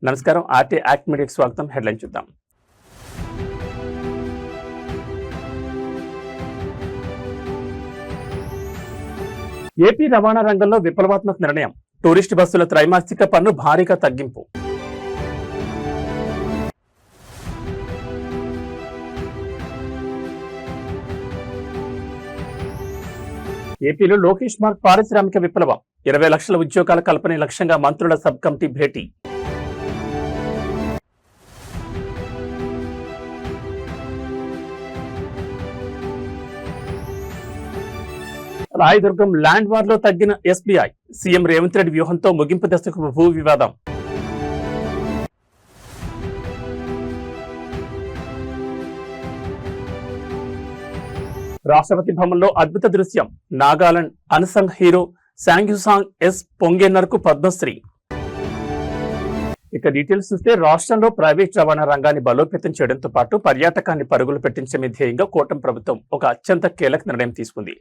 నమస్కారం. RT act మీడియాకి స్వాగతం. హెడ్లైన్ చూద్దాం. ఏపీ రవాణా రంగంలో విప్లవాత్మక నిర్ణయం. టూరిస్ట్ బస్సుల త్రైమాసిక పన్ను భారీగా తగ్గింపు. ఏపీలో లోకేష్ మార్క్ పారిశ్రామిక విప్లవం. 20 లక్షల ఉద్యోగాల కల్పనే లక్ష్యంగా మంత్రుల సబ్ కమిటీ భేటీ. రాయదుర్గం ల్యాండ్ వార్ లో తగ్గిన ఎస్బీఐ. సీఎం రేవంత్ రెడ్డి వ్యూహంతో ముగింపు దశకు భూ వివాదం. రాష్ట్రపతి భవన్లో అద్భుత దృశ్యం. Nagaland unsung hero Sangyusang S పొంగేన్నర్కు పద్మశ్రీ. ఇక డీటెయిల్స్ చూస్తే రాష్ట్రంలో ప్రైవేట్ రవాణా రంగాన్ని బలోపేతం చేయడంతో పాటు పర్యాటకాన్ని పరుగులు పెట్టించడమే ధ్యేయంగా కూటమి ప్రభుత్వం ఒక అత్యంత కీలక నిర్ణయం తీసుకుంది.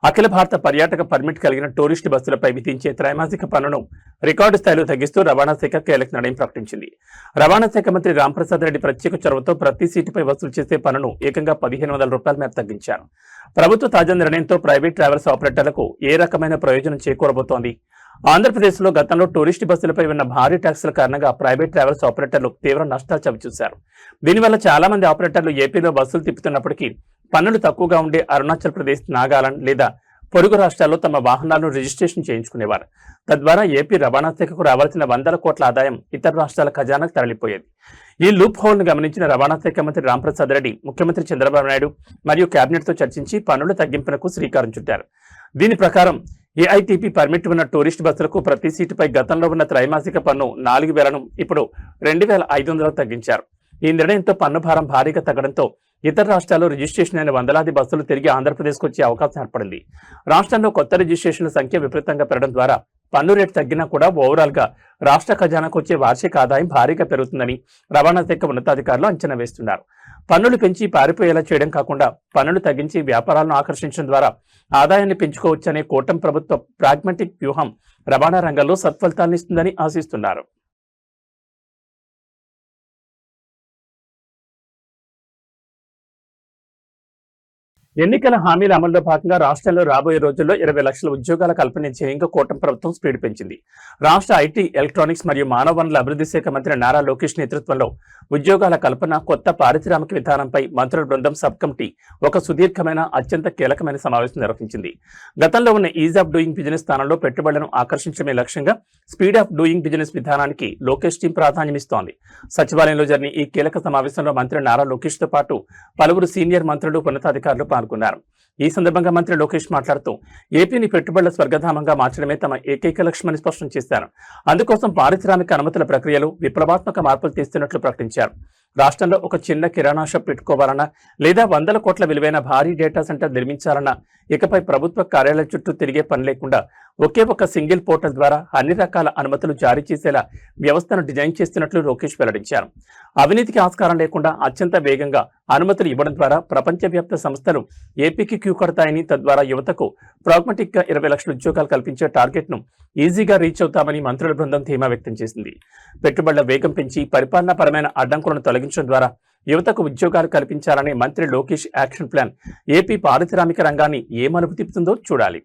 అఖిల భారత పర్యాటక పర్మిట్ కలిగిన టూరిస్ట్ బస్సులపై విధించే త్రైమాసిక పన్నును రికార్డు స్థాయిలో తగ్గిస్తూ రవాణా శాఖ కీలక నిర్ణయం ప్రకటించింది. రవాణా శాఖ మంత్రి రాంప్రసాద్ రెడ్డి ప్రత్యేక చొరవతో ప్రతి సీటుపై వసూలు చేసే పన్నును ఏకంగా 1500 రూపాయల మేర తగ్గించారు. ప్రభుత్వ తాజా నిర్ణయంతో ప్రైవేట్ ట్రావెల్స్ ఆపరేటర్లకు ఏ రకమైన ప్రయోజనం చేకూరబోతోంది? ఆంధ్రప్రదేశ్ లో గతంలో టూరిస్ట్ బస్సులపై ఉన్న భారీ ట్యాక్సుల కారణంగా ప్రైవేట్ ట్రావెల్స్ ఆపరేటర్లు తీవ్ర నష్టాలు చవిచూశారు. దీనివల్ల చాలా మంది ఆపరేటర్లు ఏపీలో బస్సులు తిప్పుతున్నప్పటికీ పన్నులు తక్కువగా ఉండే అరుణాచల్ ప్రదేశ్, నాగాలాండ్ లేదా పొరుగు రాష్ట్రాల్లో తమ వాహనాలను రిజిస్ట్రేషన్ చేయించుకునేవారు. తద్వారా ఏపీ రవాణా శాఖకు రావాల్సిన 100 కోట్ల ఆదాయం ఇతర రాష్ట్రాల ఖజానాకు తరలిపోయేది. ఈ లూప్ హోల్ ను గమనించిన రవాణా శాఖ మంత్రి రాంప్రసాద్ రెడ్డి ముఖ్యమంత్రి చంద్రబాబు నాయుడు మరియు కేబినెట్ తో చర్చించి పన్నుల తగ్గింపునకు శ్రీకారం చుట్టారు. దీని ప్రకారం ఏఐటీపీ పర్మిట్ ఉన్న టూరిస్ట్ బస్సులకు ప్రతి సీటుపై గతంలో ఉన్న త్రైమాసిక పన్ను 4000ను ఇప్పుడు 2500 తగ్గించారు. ఈ నిర్ణయంతో పన్ను భారం భారీగా తగ్గడంతో ఇతర రాష్ట్రాల్లో రిజిస్ట్రేషన్ అయిన వందలాది బస్సులు తిరిగి ఆంధ్రప్రదేశ్కు వచ్చే అవకాశం ఏర్పడింది. రాష్ట్రంలో కొత్త రిజిస్ట్రేషన్ల సంఖ్య విపరీతంగా పెరగడం ద్వారా పన్ను రేటు తగ్గినా కూడా ఓవరాల్ గా రాష్ట్ర ఖజానాకు వచ్చే వార్షిక ఆదాయం భారీగా పెరుగుతుందని రవాణా శాఖ ఉన్నతాధికారులు అంచనా వేస్తున్నారు. పన్నులు పెంచి పారిపోయేలా చేయడం కాకుండా పన్నులు తగ్గించి వ్యాపారాలను ఆకర్షించడం ద్వారా ఆదాయాన్ని పెంచుకోవచ్చనే కూటమి ప్రభుత్వ ప్రాగ్మాటిక్ వ్యూహం రవాణా రంగంలో సత్ఫలితాలను ఇస్తుందని ఆశిస్తున్నారు. ఎన్నికల హామీల అమల్లో భాగంగా రాష్ట్రంలో రాబోయే రోజుల్లో 20 లక్షల ఉద్యోగాల కల్పన ధ్యేయంగా కూటమి ప్రభుత్వం స్పీడ్ పెంచింది. రాష్ట్ర ఐటీ, ఎలక్ట్రానిక్స్ మరియు మానవ వనరుల అభివృద్ధి శాఖ మంత్రి నారా లోకేష్ నేతృత్వంలో ఉద్యోగాల కల్పన, కొత్త పారిశ్రామిక విధానంపై మంత్రుల బృందం సబ్ కమిటీ ఒక సుదీర్ఘమైన అత్యంత కీలకమైన సమావేశం నిర్వహించింది. గతంలో ఉన్న ఈజ్ ఆఫ్ డూయింగ్ బిజినెస్ స్థానంలో పెట్టుబడులను ఆకర్షించడమే లక్ష్యంగా స్పీడ్ ఆఫ్ డూయింగ్ బిజినెస్ విధానానికి లోకేష్ టీం ప్రాధాన్యమిస్తోంది. సచివాలయంలో జరిగిన ఈ కీలక సమావేశంలో మంత్రి నారా లోకేష్ తో పాటు పలువురు సీనియర్ మంత్రులు, ఉన్నతాధికారులు పాల్గొన్నారు. ఈ సందర్భంగా మంత్రి లోకేష్ మాట్లాడుతూ ఏపీని పెట్టుబడుల స్వర్గధామంగా మార్చడమే తమ ఏకైక లక్ష్యమని స్పష్టం చేశారు. అందుకోసం పారిశ్రామిక అనుమతుల ప్రక్రియలో విప్లవాత్మక మార్పులు తెస్తున్నట్లు ప్రకటించారు. రాష్ట్రంలో ఒక చిన్న కిరాణా షాప్ పెట్టుకోవాలన్నా లేదా 100 కోట్ల విలువైన భారీ డేటా సెంటర్ నిర్మించాలన్నా ఇకపై ప్రభుత్వ కార్యాలయం చుట్టూ తిరిగే పని లేకుండా ఒకే ఒక సింగిల్ పోర్టల్ ద్వారా అన్ని రకాల అనుమతులు జారీ చేసేలా వ్యవస్థను డిజైన్ చేస్తున్నట్లు లోకేష్ వెల్లడించారు. అవినీతికి ఆస్కారం లేకుండా అత్యంత వేగంగా అనుమతులు ఇవ్వడం ద్వారా ప్రపంచవ్యాప్త సంస్థలు ఏపీకి క్యూ కడతాయని, తద్వారా యువతకు ప్రాగ్మాటిక్ గా 20 లక్షల ఉద్యోగాలు కల్పించే టార్గెట్ ను ఈజీగా రీచ్ అవుతామని మంత్రుల బృందం ధీమా వ్యక్తం చేసింది. పెట్టుబడుల వేగం పెంచి పరిపాలనాపరమైన అడ్డంకులను తొలగించడం ద్వారా యువతకు ఉద్యోగాలు కల్పించాలనే మంత్రి లోకేష్ యాక్షన్ ప్లాన్ ఏపీ పారిశ్రామిక రంగాన్ని ఏ మలుపు తిప్పుతుందో చూడాలి.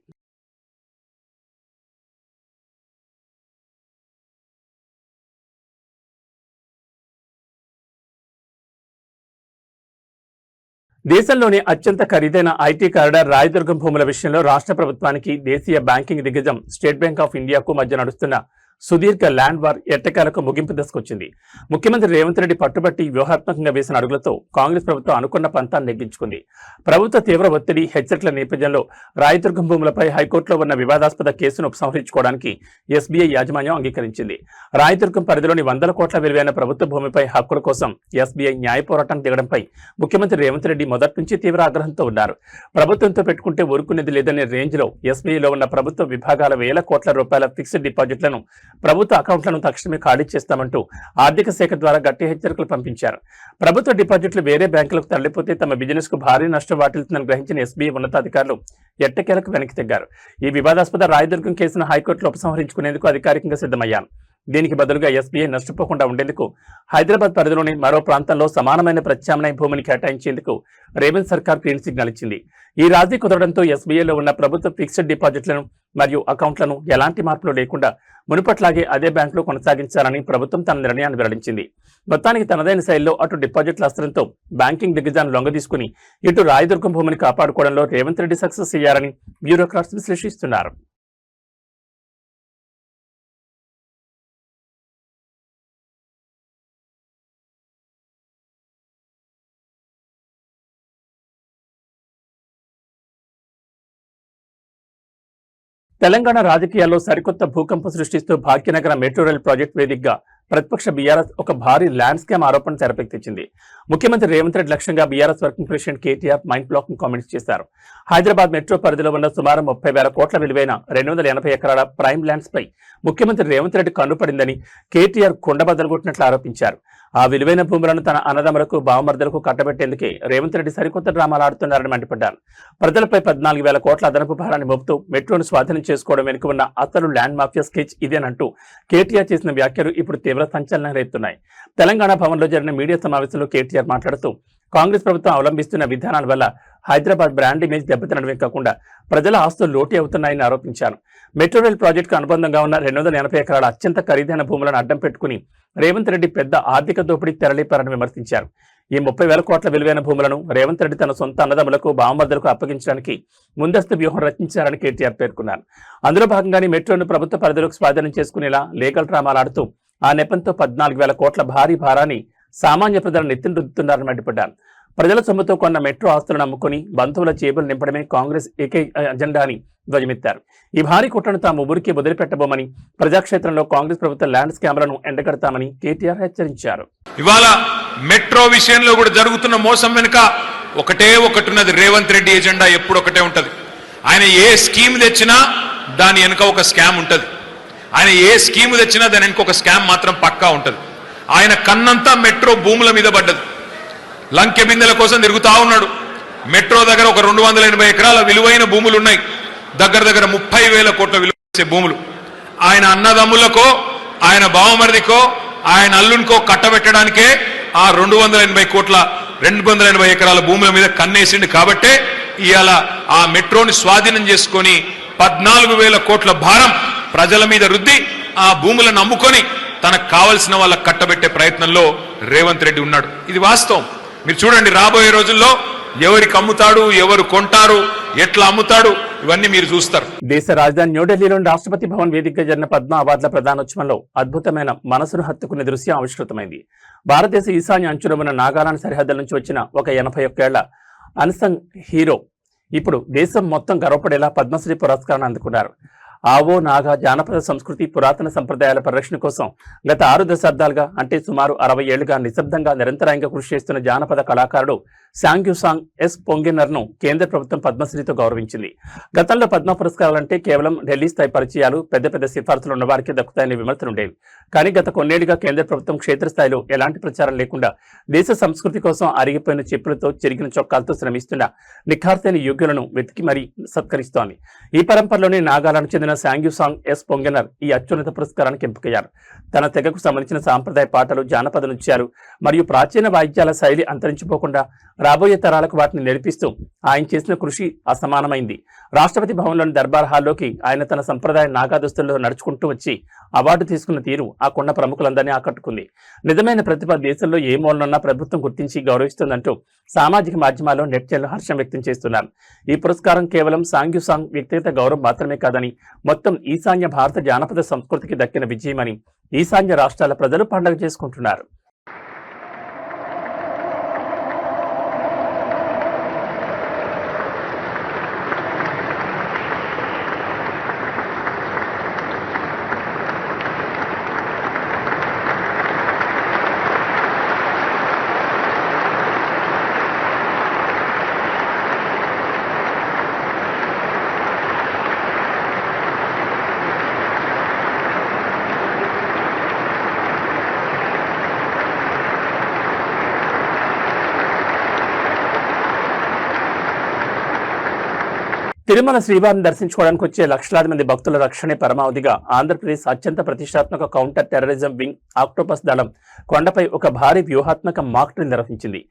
దేశంలోనే అత్యంత ఖరీదైన ఐటీ కారిడార్ రాయదుర్గం భూముల విషయంలో రాష్ట్ర ప్రభుత్వానికి దేశీయ బ్యాంకింగ్ దిగ్గజం స్టేట్ బ్యాంక్ ఆఫ్ ఇండియాకు మధ్య నడుస్తున్న సుదీర్ఘ ల్యాండ్ వార్ ఎట్టకేలకు ముగింపు దశకొచ్చింది. ముఖ్యమంత్రి రేవంత్ రెడ్డి పట్టుబట్టి వ్యూహాత్మకంగా వేసిన అడుగులతో కాంగ్రెస్ ప్రభుత్వం అనుకున్న పంతాన్ని నెగ్గించుకుంది. ప్రభుత్వ తీవ్ర ఒత్తిడి, హెచ్చరికల నేపథ్యంలో రాయదుర్గం భూములపై హైకోర్టులో ఉన్న వివాదాస్పద కేసును ఉపసంహరించుకోవడానికి ఎస్బీఐ యాజమాన్యం అంగీకరించింది. రాయదుర్గం పరిధిలోని 100 కోట్ల విలువైన ప్రభుత్వ భూమిపై హక్కుల కోసం ఎస్బీఐ న్యాయ పోరాటం దిగడంపై ముఖ్యమంత్రి రేవంత్ రెడ్డి మొదటి నుంచి తీవ్ర ఆగ్రహంతో ఉన్నారు. ప్రభుత్వంతో పెట్టుకుంటే ఊరుకునేది లేదనే రేంజ్ లో ఎస్బీఐలో ఉన్న ప్రభుత్వ విభాగాల వేల కోట్ల రూపాయల ఫిక్స్డ్ డిపాజిట్లను ప్రభుత్వ అకౌంట్లను తక్షణమే ఖాళీ చేస్తామంటూ ఆర్థిక శాఖ ద్వారా గట్టి హెచ్చరికలు పంపించారు. ప్రభుత్వ డిపాజిట్లు వేరే బ్యాంకులకు తరలిపోతే తమ బిజినెస్ కు భారీ నష్టం వాటిల్తుందని గ్రహించిన ఎస్బీఐ ఉన్నతాధికారులు ఎట్టకేలకు వెనక్కి తగ్గారు. ఈ వివాదాస్పద రాయదుర్గం కేసును హైకోర్టులో ఉపసంహరించుకునేందుకు అధికారికంగా సిద్ధమయ్యారు. దీనికి బదులుగా ఎస్బీఐ నష్టపోకుండా ఉండేందుకు హైదరాబాద్ పరిధిలోని మరో ప్రాంతంలో సమానమైన ప్రత్యామ్నాయ భూమిని కేటాయించేందుకు రేవంత్ సర్కార్ గ్రీన్ సిగ్నల్ ఇచ్చింది. ఈ రాజీ కుదరడంతో ఎస్బీఐలో ఉన్న ప్రభుత్వ ఫిక్స్డ్ డిపాజిట్లను మరియు అకౌంట్లను ఎలాంటి మార్పులు లేకుండా మునుపట్లాగే అదే బ్యాంకులో కొనసాగించాలని ప్రభుత్వం తన నిర్ణయాన్ని వెల్లడించింది. మొత్తానికి తనదైన శైలిలో అటు డిపాజిట్ల అస్త్రంతో బ్యాంకింగ్ దిగ్గజాన్ని లొంగదీసుకుని ఇటు రాయదుర్గం భూమిని కాపాడుకోవడంలో రేవంత్ రెడ్డి సక్సెస్ అయ్యారని బ్యూరోక్రాట్స్ విశ్లేషిస్తున్నారు. తెలంగాణ రాజకీయాల్లో సరికొత్త భూకంపం సృష్టిస్తూ భాగ్యనగర మెట్రో రైల్ ప్రాజెక్టు వేదికగా ప్రతిపక్ష బీఆర్ఎస్ ఒక భారీ ల్యాండ్ స్కామ్ ఆరోపణ తెరపెక్కించింది. ముఖ్యమంత్రి రేవంత్ రెడ్డి లక్ష్యంగా BRS working president KTR mind blocking comments చేశారు. హైదరాబాద్ మెట్రో పరిధిలో ఉన్న సుమారు 30,000 కోట్ల విలువైన 280 ఎకరాల ప్రైమ్ ల్యాండ్స్ పై ముఖ్యమంత్రి రేవంత్ రెడ్డి కన్నుపడిందని కేటీఆర్ కొండబద్దలుగొట్టినట్లు ఆరోపించారు. ఆ విలువైన భూములను తన అన్నదమ్ములకు బావమర్దలకు కట్టబెట్టేందుకే రేవంత్ రెడ్డి సరికొత్త డ్రామాలు ఆడుతున్నారని మండిపడ్డారు. ప్రజలపై 14,000 కోట్ల అదనపు భారాన్ని మోపుతూ మెట్రోను స్వాధీనం చేసుకోవడం వెనుక ఉన్న అసలు ల్యాండ్ మాఫియా స్కెచ్ ఇదేనంటూ కేటీఆర్ చేసిన వ్యాఖ్యలు ఇప్పుడు తీవ్ర సంచలనం రేపుతున్నాయి. తెలంగాణ భవన్లో జరిగిన మీడియా సమావేశంలో కేటీఆర్ మాట్లాడుతూ కాంగ్రెస్ ప్రభుత్వం అవలంబిస్తున్న విధానాల వల్ల హైదరాబాద్ బ్రాండ్ ఇమేజ్ దెబ్బతినడమే కాకుండా ప్రజల ఆస్తులు లోటీ అవుతున్నాయని ఆరోపించారు. మెట్రో రైల్ ప్రాజెక్టుకు అనుబంధంగా ఉన్న 280 ఎకరాల అత్యంత ఖరీదైన భూములను అడ్డం పెట్టుకుని రేవంత్ రెడ్డి పెద్ద ఆర్థిక దోపిడీకి తెరలేపారని విమర్శించారు. ఈ 30,000 కోట్ల విలువైన భూములను రేవంత్ రెడ్డి తన సొంత అన్నదమ్ములకు బావమర్దలకు అప్పగించడానికి ముందస్తు వ్యూహం రచించారని కేటీఆర్ పేర్కొన్నారు. అందులో భాగంగానే మెట్రోను ప్రభుత్వ పరిధిలోకి స్వాధీనం చేసుకునేలా లీగల్ డ్రామాలాడుతూ ఆ నెపంతో 14,000 కోట్ల భారీ భారాన్ని సామాన్య ప్రజల నెత్తిన రుద్దుతున్నారని మండిపడ్డారు. ప్రజల సొమ్ముతో కొన్న మెట్రో ఆస్తులను అమ్ముకుని బంధువుల జేబులు నింపడమే కాంగ్రెస్ ఏకైక అజెండా అని ధ్వజమెత్తారు. ఈ భారీ కుట్రను తాము ఊరికి వదిలిపెట్టబోమని, ప్రజాక్షేత్రంలో కాంగ్రెస్ ప్రభుత్వ ల్యాండ్ స్కామ్లను ఎండగడతామని కేటీఆర్ హెచ్చరించారు. ఇవాళ మెట్రో విషయంలో కూడా జరుగుతున్న మోసం వెనుక ఒకటే ఒకటి, రేవంత్ రెడ్డి ఎజెండా ఎప్పుడు ఒకటే ఉంటది. ఆయన ఏ స్కీమ్ తెచ్చినా దాని వెనుక ఒక స్కామ్ ఉంటది. ఆయన ఏ స్కీమ్ తెచ్చినా దాని వెనుక ఒక స్కామ్ మాత్రం పక్కా ఉంటది. ఆయన కన్నంతా మెట్రో భూముల మీద పడ్డది. లంకె బిందెల కోసం తిరుగుతా ఉన్నాడు. మెట్రో దగ్గర ఒక 280 ఎకరాల విలువైన భూములు ఉన్నాయి. దగ్గర 30,000 కోట్ల విలువ చేసే భూములు ఆయన అన్నదమ్ములకో, ఆయన బావమరిదికో, ఆయన అల్లునికో కట్టబెట్టడానికే ఆ 280 ఎకరాల భూముల మీద కన్నేసిండు. కాబట్టే ఇవాళ ఆ మెట్రోని స్వాధీనం చేసుకొని 14,000 కోట్ల భారం ప్రజల మీద రుద్ది ఆ భూములను అమ్ముకొని తనకు కావలసిన వాళ్ళకు కట్టబెట్టే ప్రయత్నంలో రేవంత్ రెడ్డి ఉన్నాడు. ఇది వాస్తవం. మీరు చూడండి, రాబోయే రోజుల్లో ఎవరికి అమ్ముతాడు, ఎవరు కొంటారు, ఎట్లా అమ్ముతాడు, ఇవన్నీ మీరు చూస్తారు. దేశ రాజధాని న్యూఢిల్లీలోని రాష్ట్రపతి భవన్ వేదికగా జరిగిన పద్మ అవార్డుల ప్రదానోత్సవంలో అద్భుతమైన మనసును హత్తుకునే దృశ్యం ఆవిష్కృతమైంది. భారతదేశ ఈశాన్య అంచులో ఉన్న నాగాలాండ్ సరిహద్దుల నుంచి వచ్చిన ఒక 81 ఏళ్ల అన్సంగ్ హీరో ఇప్పుడు దేశం మొత్తం గర్వపడేలా పద్మశ్రీ పురస్కారాన్ని అందుకున్నారు. ఆవో నాగా జానపద సంస్కృతి పురాతన సంప్రదాయాల పరిరక్షణ కోసం గత 6 దశాబ్దాలుగా అంటే సుమారు 60 ఏళ్లుగా నిశ్శబ్దంగా నిరంతరాయంగా కృషి చేస్తున్న జానపద కళాకారుడు శాంగ్యూసాంగ్ ఎస్ పొంగినర్ను కేంద్ర ప్రభుత్వం పద్మశ్రీతో గౌరవించింది. గతంలో పద్మ పురస్కారాలంటే కేవలం ఢిల్లీ స్థాయి పరిచయాలు, పెద్ద పెద్ద సిఫార్సులు ఉన్న వారికి దక్కుతాయనే విమర్శలు ఉండేవి. కానీ గత కొన్నేళ్లుగా కేంద్ర ప్రభుత్వం క్షేత్రస్థాయిలో ఎలాంటి ప్రచారం లేకుండా దేశ సంస్కృతి కోసం అరిగిపోయిన చెప్పులతో, చెరిగిన చొక్కాలతో శ్రమిస్తున్న నిఖార్తైన యోగ్యులను వెతికి మరీ సత్కరిస్తోంది. ఈ పరంపరలోనే నాగాలాండ్ చెందిన శాంగ్యూసాంగ్ ఎస్ పొంగినర్ ఈ అత్యున్నత పురస్కారానికి ఎంపికయ్యారు. తన తెగకు సంబంధించిన సాంప్రదాయ పాటలు, జానపద నృత్యాలు మరియు ప్రాచీన వాయిద్యాల శైలి అంతరించిపోకుండా రాబోయే తరాలకు వాటిని నేర్పిస్తూ ఆయన చేసిన కృషి అసమానమైంది. రాష్ట్రపతి భవన్లోని దర్బార్ హాల్లోకి ఆయన తన సంప్రదాయ నాగాదుస్తుల్లో నడుచుకుంటూ వచ్చి అవార్డు తీసుకున్న తీరు ఆ కొండ ప్రముఖులందరినీ ఆకట్టుకుంది. నిజమైన ప్రతిభ దేశంలో ఏ మూలనున్నా ప్రభుత్వం గుర్తించి గౌరవిస్తుందంటూ సామాజిక మాధ్యమాల్లో నెట్జన్లు హర్షం వ్యక్తం చేస్తున్నారు. ఈ పురస్కారం కేవలం శాంగ్యూసాంగ్ వ్యక్తిగత గౌరవం మాత్రమే కాదని మొత్తం ఈశాన్య భారత జానపద సంస్కృతికి దక్కిన విజయమని ఈశాన్య రాష్ట్రాల ప్రజలు పండుగ చేసుకుంటున్నారు. తిరుమల శ్రీవారిని దర్శించుకోవడానికి వచ్చే లక్షలాది మంది భక్తుల రక్షణే పరమావధిగా ఆంధ్రప్రదేశ్ అత్యంత ప్రతిష్టాత్మక కౌంటర్ టెర్రరిజం వింగ్ ఆక్టోపస్ దళం కొండపై ఒక భారీ వ్యూహాత్మక మాక్ డ్రిల్ నిర్వహించింది.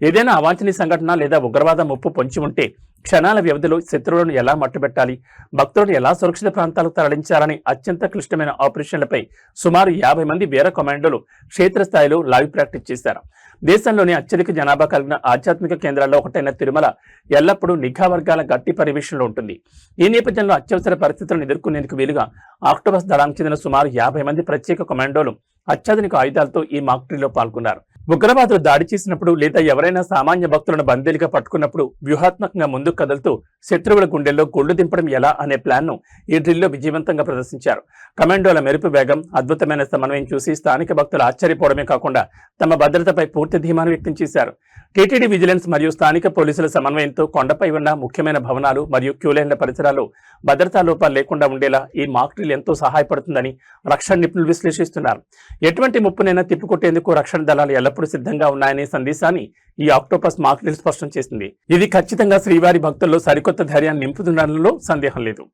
ఏదైనా అవాంఛనీయ సంఘటన లేదా ఉగ్రవాద ముప్పు పొంచి ఉంటే క్షణాల వ్యవధిలో శత్రువులను ఎలా మట్టుబెట్టాలి, భక్తులను ఎలా సురక్షిత ప్రాంతాలకు తరలించాలని అత్యంత క్లిష్టమైన ఆపరేషన్లపై సుమారు 50 మంది వీర కమాండోలు క్షేత్రస్థాయిలో లైవ్ ప్రాక్టీస్ చేశారు. దేశంలోని అత్యధిక జనాభా కలిగిన ఆధ్యాత్మిక కేంద్రాల్లో ఒకటైన తిరుమల ఎల్లప్పుడూ నిఘా వర్గాల గట్టి పర్యవేక్షణలో ఉంటుంది. ఈ నేపథ్యంలో అత్యవసర పరిస్థితులను ఎదుర్కొనేందుకు వీలుగా ఆక్టోపస్ దళానికి చెందిన సుమారు 50 మంది ప్రత్యేక కమాండోలు అత్యాధునిక ఆయుధాలతో ఈ మాక్ డ్రిల్లో పాల్గొన్నారు. ఉగ్రవాదులు దాడి చేసినప్పుడు లేదా ఎవరైనా సామాన్య భక్తులను బందీలుగా పట్టుకున్నప్పుడు వ్యూహాత్మకంగా ముందుకు కదులుతూ శత్రువుల గుండెల్లో గొడ్లు దింపడం ఎలా అనే ప్లాన్ను ఈ డ్రిల్లో విజయవంతంగా ప్రదర్శించారు. కమాండోల మెరుపు వేగం, అద్భుతమైన సమన్వయం చూసి స్థానిక భక్తులు ఆశ్చర్యపోవడమే కాకుండా తమ భద్రతపై పూర్తి ధీమాను వ్యక్తం చేశారు. టీటీడీ విజిలెన్స్ మరియు స్థానిక పోలీసుల సమన్వయంతో కొండపై ఉన్న ముఖ్యమైన భవనాలు మరియు క్యూలైన్ల పరిసరాల్లో భద్రతా లోపాలు లేకుండా ఉండేలా ఈ మాక్ డ్రిల్ ఎంతో సహాయపడుతుందని రక్షణ నిపుణులు విశ్లేషిస్తున్నారు. ఎటువంటి ముప్పునైనా తిప్పికొట్టేందుకు రక్షణ దళాలు ఎల్లప్పుడూ సిద్ధంగా ఉన్నాయనే సందేశాన్ని ఈ ఆక్టోపస్ మాక్ డ్రిల్ స్పష్టం చేసింది. ఇది ఖచ్చితంగా శ్రీవారి భక్తుల్లో సరికొత్త ధైర్యాన్ని నింపుతుండడంలో సందేహం లేదు.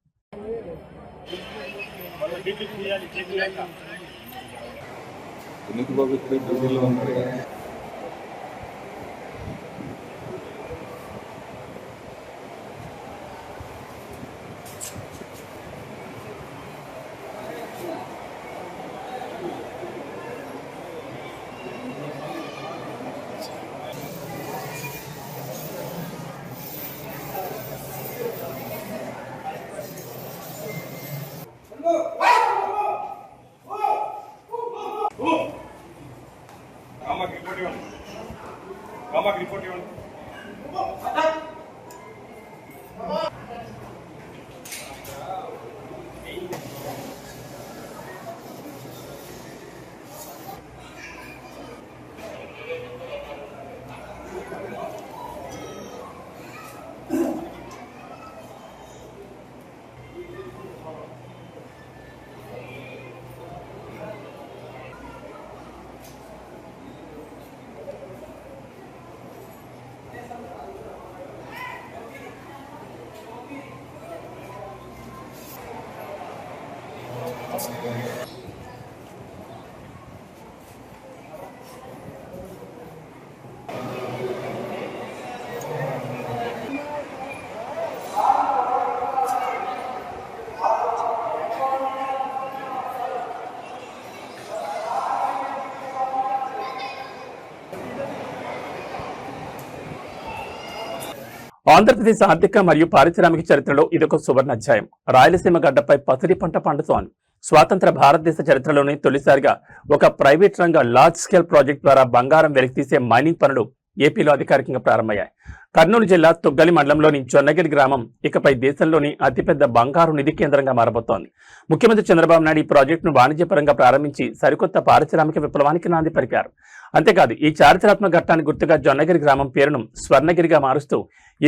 ఆంధ్రప్రదేశ్ ఆర్థిక మరియు పారిశ్రామిక చరిత్రలో ఇదొక సువర్ణ అధ్యాయం. రాయలసీమ గడ్డపై పసిడి పంట పండుతోంది. స్వాతంత్ర భారతదేశ చరిత్రలోనే తొలిసారిగా ఒక ప్రైవేట్ రంగ లార్జ్ స్కేల్ ప్రాజెక్ట్ ద్వారా బంగారం వెలికితీసే మైనింగ్ పనులు ఏపీలో అధికారికంగా ప్రారంభమయ్యాయి. కర్నూలు జిల్లా తుగ్గలి మండలంలోని జొన్నగిరి గ్రామం ఇకపై దేశంలోని అతిపెద్ద బంగారు నిధి కేంద్రంగా మారబోతోంది. ముఖ్యమంత్రి చంద్రబాబు నాయుడు ఈ ప్రాజెక్టును వాణిజ్యపరంగా ప్రారంభించి సరికొత్త పారిశ్రామిక విప్లవానికి నాంది పలికారు. అంతేకాదు ఈ చారిత్రాత్మక ఘట్టానికి గుర్తుగా జొన్నగిరి గ్రామం పేరును స్వర్ణగిరిగా మారుస్తూ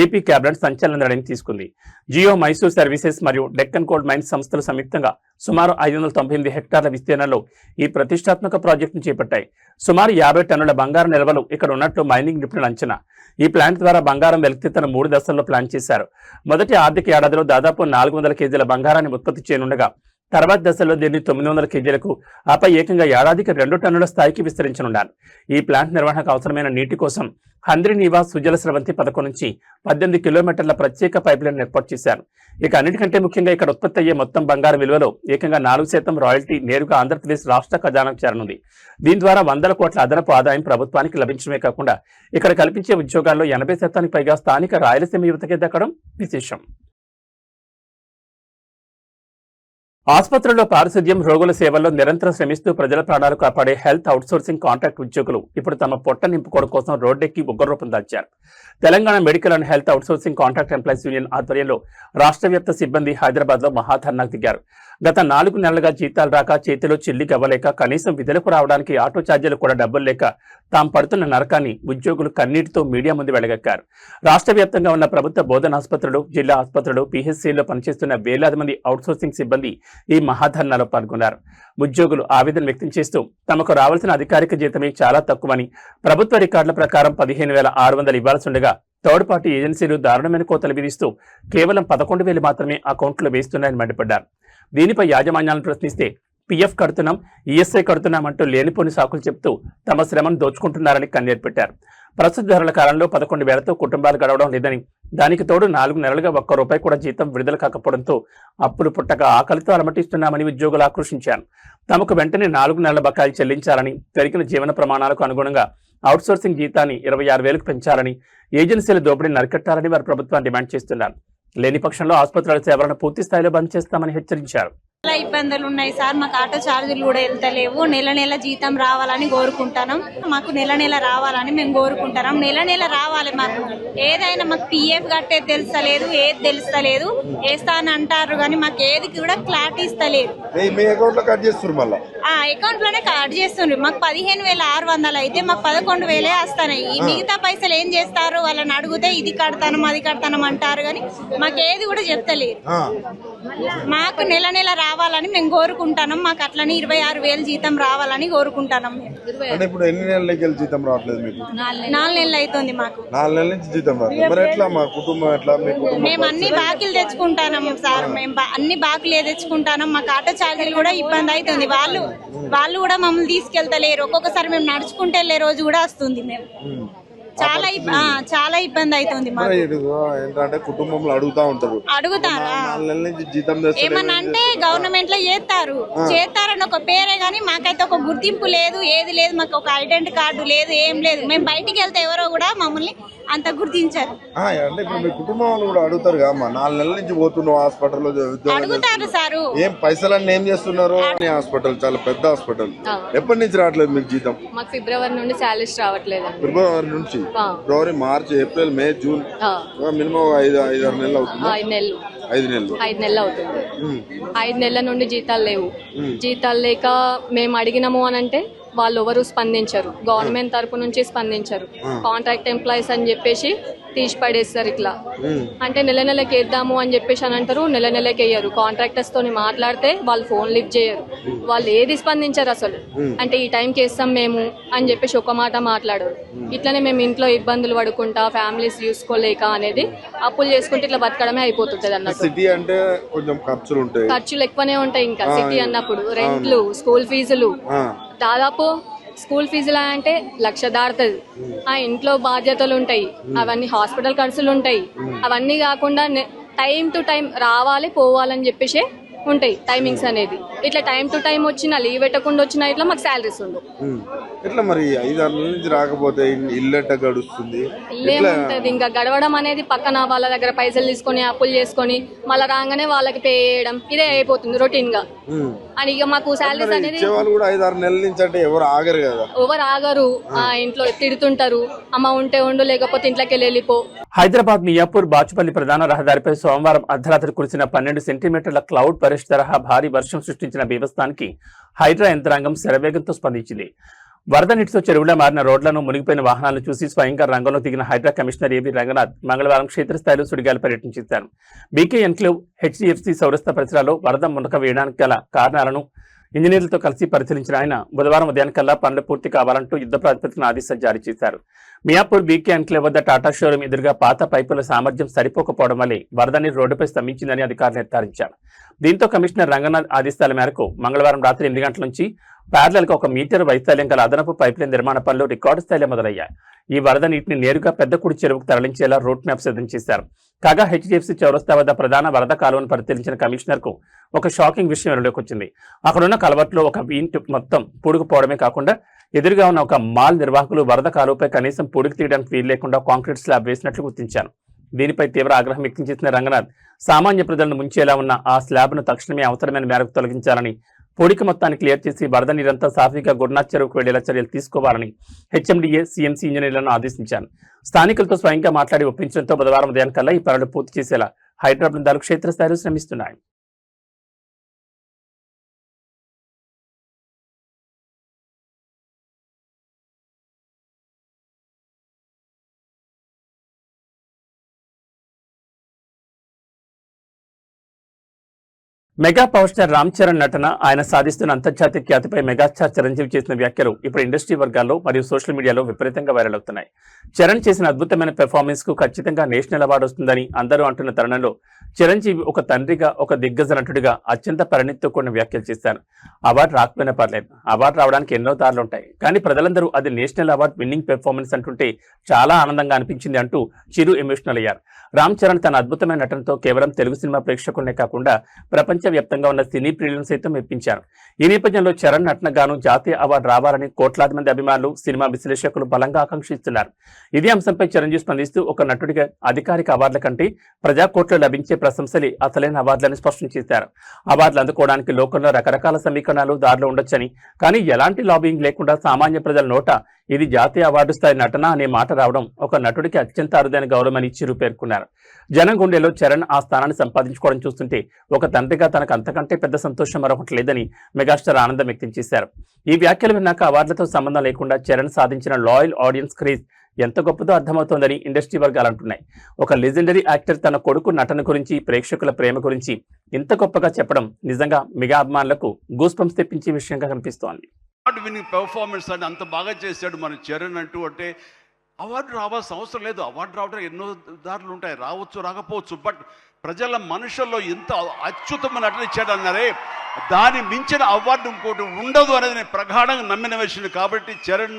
ఏపీ కేబినెట్ సంచలన నిర్ణయం తీసుకుంది. జియో మైసూర్ సర్వీసెస్ మరియు డెక్కన్ కోల్డ్ మైన్స్ సంస్థలు సంయుక్తంగా సుమారు 598 హెక్టార్ల విస్తీర్ణంలో ఈ ప్రతిష్టాత్మక ప్రాజెక్టును చేపట్టాయి. సుమారు 50 టన్నుల బంగారం నిల్వలు ఇక్కడ ఉన్నట్లు మైనింగ్ నిపుణుల అంచనా. ఈ ప్లాంట్ ద్వారా బంగారం వెలికితీతను 3 దశల్లో ప్లాన్ చేశారు. మొదటి ఆర్థిక ఏడాదిలో దాదాపు 400 కేజీల బంగారాన్ని ఉత్పత్తి చేయనుండగా తర్వాత దశలో దీన్ని 900 కేజీలకు, ఆపై ఏకంగా ఏడాదికి 2 టన్నుల స్థాయికి విస్తరించనున్నారు. ఈ ప్లాంట్ నిర్వహణకు అవసరమైన నీటి కోసం హంద్రీనీవా సుజల స్రవంతి పథకం నుంచి 18 కిలోమీటర్ల ప్రత్యేక పైప్లైన్ ఏర్పాటు చేశారు. ఇక అన్నిటికంటే ముఖ్యంగా ఇక్కడ ఉత్పత్తి అయ్యే మొత్తం బంగారం విలువలో ఏకంగా 4% రాయల్టీ నేరుగా ఆంధ్రప్రదేశ్ రాష్ట్ర ఖజానాకు చేరనుంది. దీని ద్వారా 100 కోట్ల అదనపు ఆదాయం ప్రభుత్వానికి లభించడమే కాకుండా ఇక్కడ కల్పించే ఉద్యోగాల్లో 80% పైగా స్థానిక రాయలసీమ యువతకే దక్కడం విశేషం. ఆసుపత్రుల్లో పారిశుధ్యం, రోగుల సేవల్లో నిరంతరం శ్రమిస్తూ ప్రజల ప్రాణాలు కాపాడే హెల్త్ అవుట్సోర్సింగ్ కాంట్రాక్ట్ ఉద్యోగులు ఇప్పుడు తమ పొట్ట నింపుకోవడం కోసం రోడ్డెక్కి ఉగ్రరూపం దాల్చారు. Telangana medical and health outsourcing contract employees union ఆధ్వర్యంలో రాష్ట్ర వ్యాప్త సిబ్బంది హైదరాబాద్ లో మహాధర్నాకు దిగారు. గత 4 నెలలుగా జీతాలు రాక, చేతిలో చిల్లి గవ్వలేక, కనీసం విధులకు రావడానికి ఆటో ఛార్జీలు కూడా డబ్బులు లేక తాము పడుతున్న నరకాన్ని ఉద్యోగులు కన్నీటితో మీడియా ముందు వెళ్లగక్కారు. రాష్ట్ర వ్యాప్తంగా ఉన్న ప్రభుత్వ బోధన ఆసుపత్రులు, జిల్లా ఆసుపత్రులు, పిహెచ్సిలో పనిచేస్తున్న వేలాది మంది అవుట్సోర్సింగ్ సిబ్బంది ఈ మహాధర్నాలో పాల్గొన్నారు. ఉద్యోగులు ఆవేదన వ్యక్తం చేస్తూ తమకు రావాల్సిన అధికారిక జీతమే చాలా తక్కువని, ప్రభుత్వ రికార్డుల ప్రకారం 15,600 ఇవ్వాల్సి ఉండగా థర్డ్ పార్టీ ఏజెన్సీలు దారుణమైన కోతలు విధిస్తూ కేవలం 11,000 మాత్రమే అకౌంట్లో వేస్తున్నాయని మండిపడ్డారు. దీనిపై యాజమాన్యాలను ప్రశ్నిస్తే పీఎఫ్ కడుతున్నాం, ఈఎస్ఐ కడుతున్నామంటూ లేనిపోని సాకులు చెప్తూ తమ శ్రమను దోచుకుంటున్నారని కన్నీరు పెట్టారు. ప్రస్తుత ధరల కాలంలో 11,000తో కుటుంబాలు గడవడం లేదని, దానికి తోడు 4 నెలలుగా ఒక్క రూపాయి కూడా జీతం విడుదల కాకపోవడంతో అప్పులు పుట్టక ఆకలితో అలమటిస్తున్నామని ఉద్యోగులు ఆక్రోశించారు. తమకు వెంటనే 4 నెలల బకాయిలు చెల్లించాలని, పెరిగిన జీవన ప్రమాణాలకు అనుగుణంగా అవుట్సోర్సింగ్ జీతాన్ని 26,000కు పెంచాలని, ఏజెన్సీల దోపిడీని అరికట్టాలని వారు ప్రభుత్వాన్ని డిమాండ్ చేస్తున్నారు. లేని పక్షంలో ఆసుపత్రుల సేవలను పూర్తి స్థాయిలో బంద్ చేస్తామని హెచ్చరించారు. చాలా ఇబ్బందులు ఉన్నాయి సార్. మాకు ఆటో ఛార్జీలు కూడా వెళ్తలేవు. నెల నెల జీతం రావాలని కోరుకుంటున్నాం. మాకు నెల నెల రావాలని మేము కోరుకుంటున్నాం. నెల నెల రావాలి. మాకు ఏదైనా మాకు పిఎఫ్ కట్టేది తెలుస్తలేదు, ఏది తెలుస్తలేదు. వేస్తా అని అంటారు కానీ మాకు ఏది కూడా క్లారిటీ ఇస్తలేదు. అకౌంట్ లోనే కట్ చేస్తుండ్రు. మాకు 15,600 అయితే మాకు 11,000 వస్తున్నాయి. ఈ మిగతా పైసలు ఏం చేస్తారు వాళ్ళని అడిగితే ఇది కడతానం అది కడతానం అంటారు కానీ మాకు ఏది కూడా చెప్తలేదు. మాకు నెల నెల రావాలని మేము కోరుకుంటాం. మాకు అట్లని 26,000 జీతం రావాలని కోరుకుంటాం. ఇప్పుడు ఎన్ని నెలలకి జీతం రావట్లేదు మీకు? 4 నెలలు అవుతుంది మాకు. 4 నెలల నుంచి జీతం రావట్లేదు. మరి ఎట్లా మా కుటుంబం ఎట్లా? మేము అన్ని బాకీలు తెచ్చుకుంటాం సార్. మేము అన్ని బాకీలే తెచ్చుకుంటాం. మాకు ఆటో ఛార్జీలు కూడా ఇబ్బంది అవుతుంది. వాళ్ళు కూడా మమ్మల్ని తీసుకెళ్తలేరు. ఒక్కొక్కసారి మేము నడుచుకుంటే వెళ్ళే రోజు కూడా వస్తుంది. మేము చాలా ఇబ్బంది అవుతుంది. ఏంటంటే కుటుంబంలో అడుగుతారా ఏమన్నా అంటే గవర్నమెంట్ లో చేస్తారని ఒక పేరే గానీ మాకైతే ఒక గుర్తింపు లేదు, ఏది లేదు. మాకు ఒక ఐడెంటిటీ కార్డు లేదు, ఏం లేదు. మేము బయటికి వెళ్తే ఎవరో కూడా మమ్మల్ని అంత గుర్తించారు. అంటే ఇప్పుడు మీ కుటుంబం వాళ్ళు కూడా అడుగుతారు కదా, 4 నెలల నుంచి పోతున్నావు హాస్పిటల్లో, అడుగుతారు సార్. ఏం పైసలన్నీ ఏం చేస్తున్నారు? హాస్పిటల్ చాలా పెద్ద హాస్పిటల్. ఎప్పటి నుంచి రావట్లేదు మీకు జీతం? మాకు ఫిబ్రవరి నుండి సాలరీస్ రావట్లేదు. ఫిబ్రవరి నుంచి ఫిబ్రవరి, మార్చ్, ఏప్రిల్, మే, జూన్ మినిమం 5-6 నెలలు అవుతుంది. 5 నెలలు అవుతుంది. 5 నెలల నుండి జీతాలు లేవు. జీతాలు లేక మేము అడిగినాము అని అంటే వాళ్ళు ఎవరు స్పందించరు. గవర్నమెంట్ తరపు నుంచి స్పందించరు. కాంట్రాక్ట్ ఎంప్లాయీస్ అని చెప్పేసి తీసి పడేస్తారు. ఇట్లా అంటే నెల నెలకి వేద్దాము అని చెప్పేసి అని అంటారు. నెల నెలకి వేయరు. కాంట్రాక్టర్స్ తోని మాట్లాడితే వాళ్ళు ఫోన్ లిఫ్ట్ చేయరు. వాళ్ళు ఏది స్పందించరు అసలు. అంటే ఈ టైంకి వేస్తాం మేము అని చెప్పేసి ఒక మాట మాట్లాడరు. ఇట్లనే మేము ఇంట్లో ఇబ్బందులు పడుకుంటా, ఫ్యామిలీస్ చూసుకోలేక అనేది అప్పులు చేసుకుంటే ఇట్లా బతకడమే అయిపోతుంటది అన్నట్టు. సిటీ అంటే కొంచెం ఖర్చులు ఎక్కువనే ఉంటాయి. ఇంకా సిటీ అన్నప్పుడు రెంట్లు, స్కూల్ ఫీజులు, దాదాపు స్కూల్ ఫీజులు అంటే 1,00,000 దాడుతుంది. ఆ ఇంట్లో బాధ్యతలు ఉంటాయి, అవన్నీ హాస్పిటల్ ఖర్చులు ఉంటాయి. అవన్నీ కాకుండా టైం టు టైం రావాలి పోవాలని చెప్పేసి ఉంటాయి టైమింగ్స్ అనేది. ఇట్లా టైం టు టైం వచ్చినా, లీవ్ పెట్టకుండా వచ్చినా ఇట్లా మాకు శాలరీస్ ఉండవు. ఇట్లా మరి 5-6 నెలల నుంచి రాకపోతే ఇల్లు ఎట్ట గడుస్తుంది? ఇల్లేముంటది ఇంకా గడవడం అనేది. పక్కన వాళ్ళ దగ్గర పైసలు తీసుకొని అప్పులు చేసుకొని మళ్ళీ రాగానే వాళ్ళకి పే చేయడం ఇదే అయిపోతుంది రొటీన్ గా. అని ఇక మాకు శాలరీస్ అనేది 5-6 నెలల నుంచి అంటే ఎవరు ఆగరు కదా. ఎవరు ఆగరు. ఇంట్లో తిడుతుంటారు, అమ్మ ఉంటే ఉండు లేకపోతే ఇంట్లోకి వెళ్ళిపో. హైదరాబాద్ మియాపూర్ బాచుపల్లి ప్రధాన రహదారిపై సోమవారం అర్ధరాత్రి కురిసిన 12 సెంటీమీటర్ల క్లౌడ్ బరస్ట్ తరహా భారీ వర్షం సృష్టించిన బీభత్సానికి హైడ్రా యంత్రాంగం శరవేగంతో స్పందించింది. వరద నీటితో చెరువులా మారిన రోడ్లను, మునిగిపోయిన వాహనాలను చూసి స్వయంగా రంగంలో దిగిన హైడ్రా కమిషనర్ ఏవి రంగనాథ్ మంగళవారం క్షేత్రస్థాయిలో సుడిగాలి పర్యటించారు. బీకే ఎన్క్లేవ్, హెచ్డిఎఫ్సి సౌరస్థ పరిసరాల్లో వరద మునక వేయడానికి గల కారణాలను ఇంజనీర్లతో కలిసి పరిశీలించిన ఆయన బుధవారం ఉదయానికల్లా పనులు పూర్తి కావాలంటూ యుద్ధ ప్రాతిపదికన ఆదేశాలు జారీ చేశారు. మియాపూర్ బీకే ఎన్క్లేవ్ వద్ద టాటా షోరూం ఎదురుగా పాత పైపుల సామర్థ్యం సరిపోకపోవడం వల్లే వరద నీరు రోడ్డుపై స్తంభించిందని అధికారులు నిర్ధారించారు. దీంతో కమిషనర్ రంగనాథ్ ఆదేశాల మేరకు మంగళవారం రాత్రి 8 గంటల నుంచి ప్యారలల్ గా 1 మీటర్ వైశాల్యం గల అదనపు పైపులైన్ నిర్మాణ పనులు రికార్డు స్థాయిలో మొదలయ్యాయి. ఈ వరద నీటిని నేరుగా పెద్దకుడి చెరువుకు తరలించేలా రూట్ మ్యాప్ సిద్ధం చేశారు. కాగా హెచ్డిఎఫ్సి చౌరస్తా వద్ద ప్రధాన వరద కాలువను పరిశీలించిన కమిషనర్ కు ఒక షాకింగ్ విషయం వెలుగులోకి వచ్చింది. అక్కడున్న కలవట్లో ఒక ఇంటి మొత్తం పూడుకుపోవడమే కాకుండా ఎదురుగా ఉన్న ఒక మాల్ నిర్వాహకులు వరద కాలువపై కనీసం పూడికి తీయడానికి వీలు లేకుండా కాంక్రీట్ స్లాబ్ వేసినట్లు గుర్తించారు. దీనిపై తీవ్ర ఆగ్రహం వ్యక్తం చేసిన రంగనాథ్ సామాన్య ప్రజలను ముంచేలా ఉన్న ఆ స్లాబ్ను తక్షణమే అవసరమైన మేరకు తొలగించాలని, పూడిక మొత్తాన్ని క్లియర్ చేసి వరద నీరంతా సాఫీగా గురునాథ్ చెరువుకు వెళ్లేలా చర్యలు తీసుకోవాలని హెచ్ఎండిఏ, సిఎంసి ఇంజనీర్లను ఆదేశించారు. స్థానికులతో స్వయంగా మాట్లాడి ఒప్పించడంతో బుధవారం ఉదయానికల్లా ఈ పనులు పూర్తి చేసేలా హైడ్రా బృందాలు క్షేత్రస్థాయిలో శ్రమిస్తున్నాయి. Mega power star Ram Charan నటన, ఆయన సాధిస్తున్న అంతర్జాతీయ ఖ్యాతిపై మెగాస్టార్ చిరంజీవి చేసిన వ్యాఖ్యలు ఇప్పుడు ఇండస్ట్రీ వర్గాల్లో మరియు సోషల్ మీడియాలో విపరీతంగా వైరల్ అవుతున్నాయి. చరణ్ చేసిన అద్భుతమైన పెర్ఫార్మెన్స్ కు ఖచ్చితంగా నేషనల్ అవార్డు వస్తుందని అందరూ అంటున్న తరుణంలో చిరంజీవి ఒక తండ్రిగా, ఒక దిగ్గజ నటుడిగా అత్యంత పరిణితితో కూడిన వ్యాఖ్యలు చేశారు. అవార్డు రాకపోయినా పర్లేదు, అవార్డు రావడానికి ఎన్నో దారులు ఉంటాయి, కానీ ప్రజలందరూ అది నేషనల్ అవార్డు విన్నింగ్ పెర్ఫార్మెన్స్ అంటుంటే చాలా ఆనందంగా అనిపించింది అంటూ చిరు ఎమోషనల్ అయ్యారు. రామ్ చరణ్ తన అద్భుతమైన నటనతో కేవలం తెలుగు సినిమా ప్రేక్షకులనే కాకుండా ప్రపంచవ్యాప్తంగా ఉన్న సినీ ప్రియులను సైతం మెప్పించారు. ఈ నేపథ్యంలో చరణ్ నటన గాను జాతీయ అవార్డు రావాలని కోట్లాది మంది అభిమానులు, సినిమా విశ్లేషకులు బలంగా ఆకాంక్షిస్తున్నారు. ఇదే అంశంపై చిరంజీవి స్పందిస్తూ ఒక నటుడిగా అధికారిక అవార్డుల కంటే ప్రజాకోర్టులో లభించే ప్రశంసలే అసలైన అవార్డులని స్పష్టం చేశారు. అవార్డులు అందుకోవడానికి లోకంలో రకరకాల సమీకరణాలు, దారులు ఉండొచ్చని, కానీ ఎలాంటి లాబింగ్ లేకుండా సామాన్య ప్రజల నోట ఇది జాతీయ అవార్డు స్థాయి నటన అనే మాట రావడం ఒక నటుడికి అత్యంత అరుదైన గౌరవమని చిరు పేర్కొన్నారు. జనం గుండెలో చరణ్ ఆ స్థానాన్ని సంపాదించుకోవడం చూస్తుంటే ఒక తండ్రిగా తనకు అంతకంటే పెద్ద సంతోషం మరొకటి లేదని మెగాస్టార్ ఆనందం వ్యక్తం చేశారు. ఈ వ్యాఖ్యలు విన్నాక అవార్డులతో సంబంధం లేకుండా చరణ్ సాధించిన లాయల్ ఆడియన్స్ క్రేజ్ ఎంత గొప్పదో అర్థమవుతోందని ఇండస్ట్రీ వర్గాలు అంటున్నాయి. ఒక లెజెండరీ యాక్టర్ తన కొడుకు నటన గురించి, ప్రేక్షకుల ప్రేమ గురించి ఇంత గొప్పగా చెప్పడం నిజంగా మెగా అభిమానులకు గూస్ బంప్స్ తెప్పించే విషయంగా కనిపిస్తోంది. అవార్డు విన్నింగ్ పెర్ఫార్మెన్స్ అని అంత బాగా చేశాడు మన చరణ్ అంటూ. అంటే అవార్డు రావాల్సిన అవసరం లేదు, అవార్డు రావడం ఎన్నో దారులు ఉంటాయి, రావచ్చు రాకపోవచ్చు, బట్ ప్రజల మనుషుల్లో ఎంత అత్యుత్తమ నటన ఇచ్చాడు అన్నారే, దాన్ని మించిన అవార్డు ఇంకోటి ఉండదు అనేది నేను ప్రగాఢంగా నమ్మిన విషయం. కాబట్టి చరణ్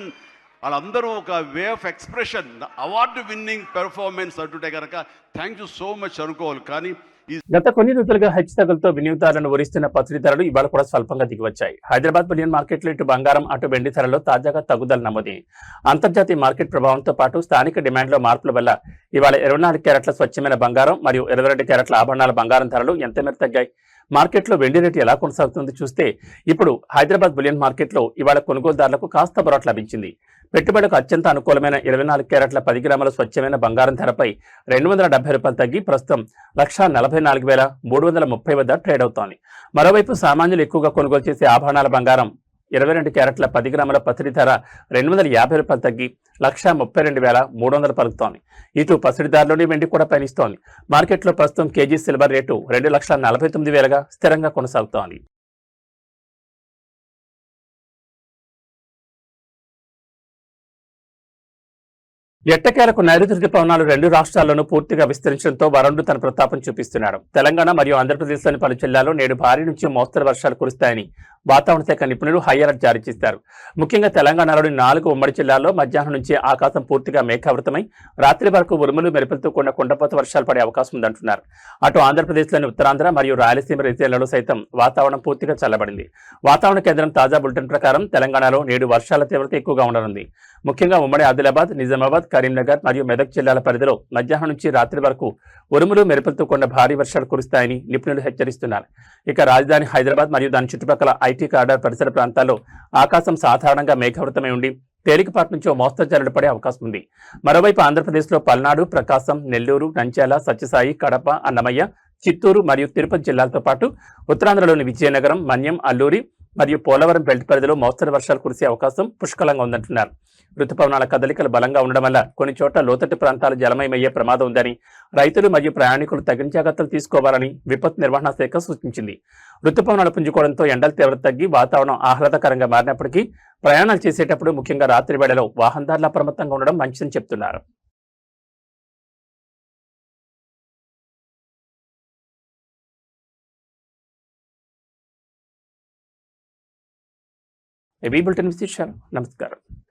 వాళ్ళందరూ ఒక way of expression, award winning performance అంటుంటే కనుక థ్యాంక్ యూ సో మచ్ అనుకోవాలి. కానీ గత కొన్ని రోజులుగా హెచ్చుతగులతో వినియోగదారులను ఊరిస్తున్న పత్రి ధరలు ఇవాళ కూడా స్వల్పంగా దిగివచ్చాయి. హైదరాబాద్ బులియన్ మార్కెట్లో ఇటు బంగారం, అటు వెండి ధరల్లో తాజాగా తగ్గుదల నమోదైంది. అంతర్జాతీయ మార్కెట్ ప్రభావంతో పాటు స్థానిక డిమాండ్లో మార్పుల వల్ల ఇవాళ 24 క్యారెట్ల స్వచ్ఛమైన బంగారం మరియు 22 క్యారెట్ల ఆభరణాల బంగారం ధరలు ఎంత మేర తగ్గాయి. మార్కెట్లో వెండి రేటు ఎలా కొనసాగుతుంది చూస్తే ఇప్పుడు హైదరాబాద్ బులియన్ మార్కెట్లో ఇవాళ కొనుగోలుదారులకు కాస్త బరోట్ లభించింది. పెట్టుబడులకు అత్యంత అనుకూలమైన 24 క్యారెట్ల 10 గ్రాముల స్వచ్ఛమైన బంగారం ధరపై ₹270 తగ్గి ప్రస్తుతం 1,44,330 వద్ద ట్రేడ్ అవుతోంది. మరోవైపు సామాన్యులు ఎక్కువగా కొనుగోలు చేసే ఆభరణాల బంగారం 22 క్యారెట్ల 10 గ్రాముల పసిడి ధర ₹250 తగ్గి 1,32,300 పలుకుతోంది. ఇటు పసిడిదారులోని వెండి కూడా పయనిస్తోంది. మార్కెట్లో ప్రస్తుతం కేజీ సిల్వర్ రేటు $2,49,000గా స్థిరంగా కొనసాగుతోంది. ఎట్టకేలకు నైరుతి రుతుపవనాలు 2 రాష్ట్రాల్లోనూ పూర్తిగా విస్తరించడంతో వరుణుడు తన ప్రతాపం చూపిస్తున్నాడు. తెలంగాణ మరియు ఆంధ్రప్రదేశ్లోని పలు జిల్లాల్లో నేడు భారీ నుంచి మోస్తరు వర్షాలు కురుస్తాయని వాతావరణ శాఖ నిపుణులు హై అలర్ట్ జారీ చేశారు. ముఖ్యంగా తెలంగాణలోని 4 ఉమ్మడి జిల్లాల్లో మధ్యాహ్నం నుంచి ఆకాశం పూర్తిగా మేఘావృతమై రాత్రి వరకు ఉరుములు మెరుపులతో కూడిన కుండపోత వర్షాలు పడే అవకాశం ఉందంటున్నారు. అటు ఆంధ్రప్రదేశ్లోని ఉత్తరాంధ్ర మరియు రాయలసీమ రీజియన్లలో సైతం వాతావరణం పూర్తిగా చల్లబడింది. వాతావరణ కేంద్రం తాజా బులెటిన్ ప్రకారం తెలంగాణలో నేడు వర్షాల తీవ్రత ఎక్కువగా ఉండనుంది. ముఖ్యంగా ఉమ్మడి ఆదిలాబాద్, నిజామాబాద్, కరీంనగర్ మరియు మెదక్ జిల్లాల పరిధిలో మధ్యాహ్నం నుంచి రాత్రి వరకు ఉరుములు మెరుపులతో కూడిన భారీ వర్షాలు కురుస్తాయని నిపుణులు హెచ్చరిస్తున్నారు. ఇక రాజధాని హైదరాబాద్ మరియు దాని చుట్టుపక్కల ఐటీ కారిడార్ పరిసర ప్రాంతాల్లో ఆకాశం సాధారణంగా మేఘావృతమై ఉండి తేలికపాటి నుంచి మోస్తరు జల్లులు పడే అవకాశం ఉంది. మరోవైపు ఆంధ్రప్రదేశ్లో పల్నాడు, ప్రకాశం, నెల్లూరు, నంద్యాల, సత్యసాయి, కడప, అన్నమయ్య, చిత్తూరు మరియు తిరుపతి జిల్లాలతో పాటు ఉత్తరాంధ్రలోని విజయనగరం, మన్యం, అల్లూరి మరియు పోలవరం బెల్ట్ పరిధిలో మోస్తరు వర్షాలు కురిసే అవకాశం పుష్కలంగా ఉందంటున్నారు. రుతుపవనాల కదలికలు బలంగా ఉండడం వల్ల కొన్ని చోట్ల లోతట్టు ప్రాంతాలు జలమయమయ్యే ప్రమాదం ఉందని, రైతులు మరియు ప్రయాణికులు తగిన జాగ్రత్తలు తీసుకోవాలని విపత్తు నిర్వహణ శాఖ సూచించింది. రుతుపవనాలు పుంజుకోవడంతో ఎండల తీవ్రత తగ్గి వాతావరణం ఆహ్లాదకరంగా మారినప్పటికీ ప్రయాణాలు చేసేటప్పుడు ముఖ్యంగా రాత్రి వేళలో వాహనదారులు అప్రమత్తంగా ఉండడం మంచిదని చెప్తున్నారు. బులెటిన్ విశేషాలు. నమస్కారం.